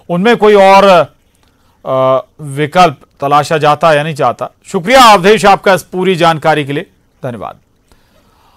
उनमें कोई और विकल्प तलाशा जाता या नहीं चाहता। शुक्रिया अवधेश आपका इस पूरी जानकारी के लिए, धन्यवाद।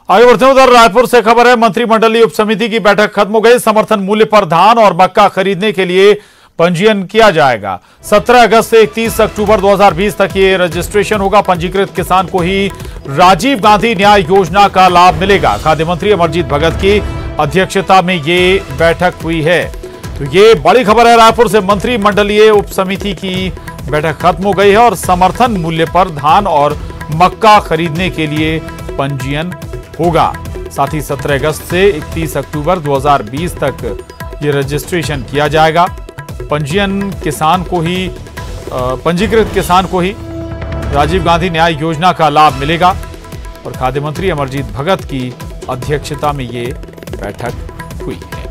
आगे बढ़ते हैं, उधर रायपुर से खबर है, मंत्रिमंडलीय उप समिति की बैठक खत्म हो गई। समर्थन मूल्य पर धान और मक्का खरीदने के लिए पंजीयन किया जाएगा। 17 अगस्त से 31 अक्टूबर 2020 तक ये रजिस्ट्रेशन होगा। पंजीकृत किसान को ही राजीव गांधी न्याय योजना का लाभ मिलेगा। खाद्य मंत्री अमरजीत भगत की अध्यक्षता में ये बैठक हुई है। तो ये बड़ी खबर है, रायपुर से मंत्रिमंडलीय उप समिति की बैठक खत्म हो गई है और समर्थन मूल्य पर धान और मक्का खरीदने के लिए पंजीयन होगा। साथ ही 17 अगस्त से 31 अक्टूबर 2020 तक ये रजिस्ट्रेशन किया जाएगा। पंजीकृत किसान को ही राजीव गांधी न्याय योजना का लाभ मिलेगा और खाद्य मंत्री अमरजीत भगत की अध्यक्षता में ये बैठक हुई है।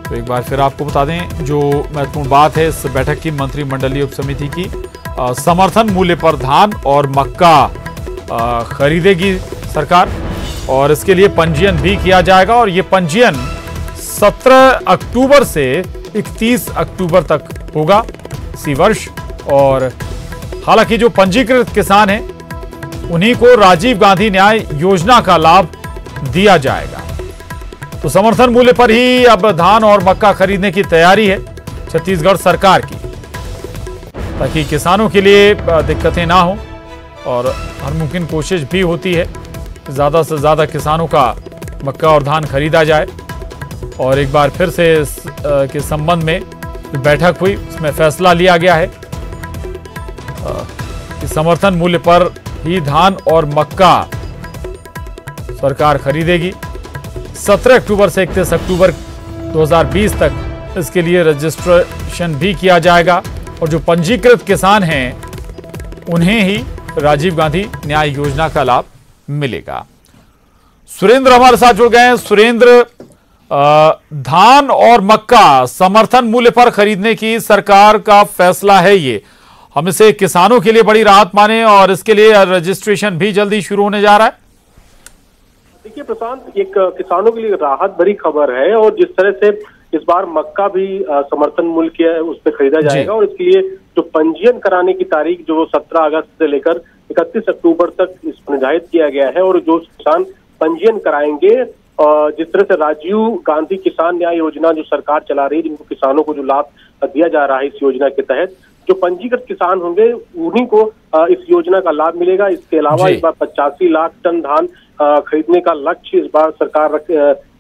तो एक बार फिर आपको बता दें, जो महत्वपूर्ण बात है इस बैठक की, मंत्रिमंडलीय उप समिति की, समर्थन मूल्य पर धान और मक्का खरीदेगी सरकार और इसके लिए पंजीयन भी किया जाएगा। और ये पंजीयन 17 अक्टूबर से 31 अक्टूबर तक होगा इसी वर्ष। और हालांकि जो पंजीकृत किसान हैं उन्हीं को राजीव गांधी न्याय योजना का लाभ दिया जाएगा। तो समर्थन मूल्य पर ही अब धान और मक्का खरीदने की तैयारी है छत्तीसगढ़ सरकार की, ताकि किसानों के लिए दिक्कतें ना हो। और हर मुमकिन कोशिश भी होती है ज़्यादा से ज़्यादा किसानों का मक्का और धान खरीदा जाए। और एक बार फिर से के संबंध में बैठक हुई, उसमें फैसला लिया गया है कि समर्थन मूल्य पर ही धान और मक्का सरकार खरीदेगी। 17 अक्टूबर से 31 अक्टूबर 2020 तक इसके लिए रजिस्ट्रेशन भी किया जाएगा और जो पंजीकृत किसान हैं उन्हें ही राजीव गांधी न्याय योजना का लाभ मिलेगा। सुरेंद्र हमारे साथ जुड़ गए हैं। सुरेंद्र, धान और मक्का समर्थन मूल्य पर खरीदने की सरकार का फैसला है, ये हम इसे किसानों के लिए बड़ी राहत माने और इसके लिए रजिस्ट्रेशन भी जल्दी शुरू होने जा रहा है। देखिए प्रशांत, एक किसानों के लिए राहत भरी खबर है और जिस तरह से इस बार मक्का भी समर्थन मूल्य के उस पर खरीदा जाएगा और इसके लिए जो पंजीयन कराने की तारीख जो 17 अगस्त से लेकर 31 अक्टूबर तक इसको निर्धारित किया गया है। और जो किसान पंजीयन कराएंगे, जिस तरह से राजीव गांधी किसान न्याय योजना जो सरकार चला रही है, जिनको किसानों को जो लाभ दिया जा रहा है इस योजना के तहत, जो पंजीकृत किसान होंगे उन्हीं को इस योजना का लाभ मिलेगा। इसके अलावा इस बार 85 लाख टन धान खरीदने का लक्ष्य इस बार सरकार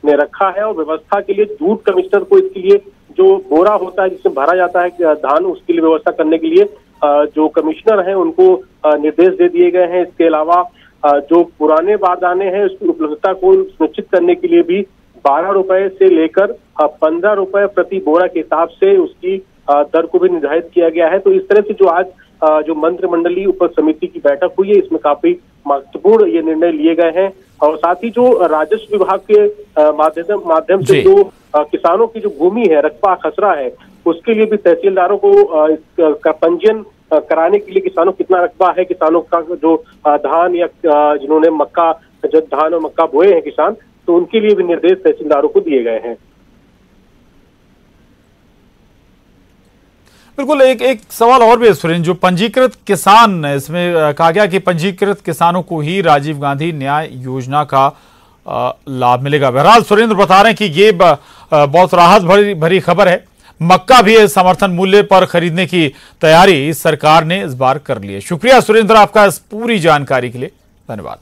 ने रखा है। और व्यवस्था के लिए दूध कमिश्नर को इसके लिए जो बोरा होता है जिसमें भरा जाता है धान, उसके लिए व्यवस्था करने के लिए जो कमिश्नर हैं उनको निर्देश दे दिए गए हैं। इसके अलावा जो पुराने बारदाने हैं उसकी उपलब्धता को सुनिश्चित करने के लिए भी 12 रुपए से लेकर 15 रुपए प्रति बोरा के हिसाब से उसकी दर को भी निर्धारित किया गया है। तो इस तरह से जो आज जो मंत्रिमंडलीय उप समिति की बैठक हुई है, इसमें काफी महत्वपूर्ण ये निर्णय लिए गए हैं। और साथ ही जो राजस्व विभाग के माध्यम से जो किसानों की जो भूमि है, रकबा खसरा है, उसके लिए भी तहसीलदारों को पंजीयन कराने के लिए किसानों कितना रकबा है, किसानों का जो धान या जिन्होंने मक्का, जो धान और मक्का बोए हैं किसान, तो उनके लिए भी निर्देश तहसीलदारों को दिए गए हैं। बिल्कुल, एक सवाल और भी है सुरेंद्र, जो पंजीकृत किसान, इसमें कहा गया कि पंजीकृत किसानों को ही राजीव गांधी न्याय योजना का लाभ मिलेगा। बहरहाल सुरेंद्र बता रहे हैं कि ये बहुत राहत भरी खबर है। मक्का भी समर्थन मूल्य पर खरीदने की तैयारी सरकार ने इस बार कर ली है। शुक्रिया सुरेंद्र आपका इस पूरी जानकारी के लिए, धन्यवाद।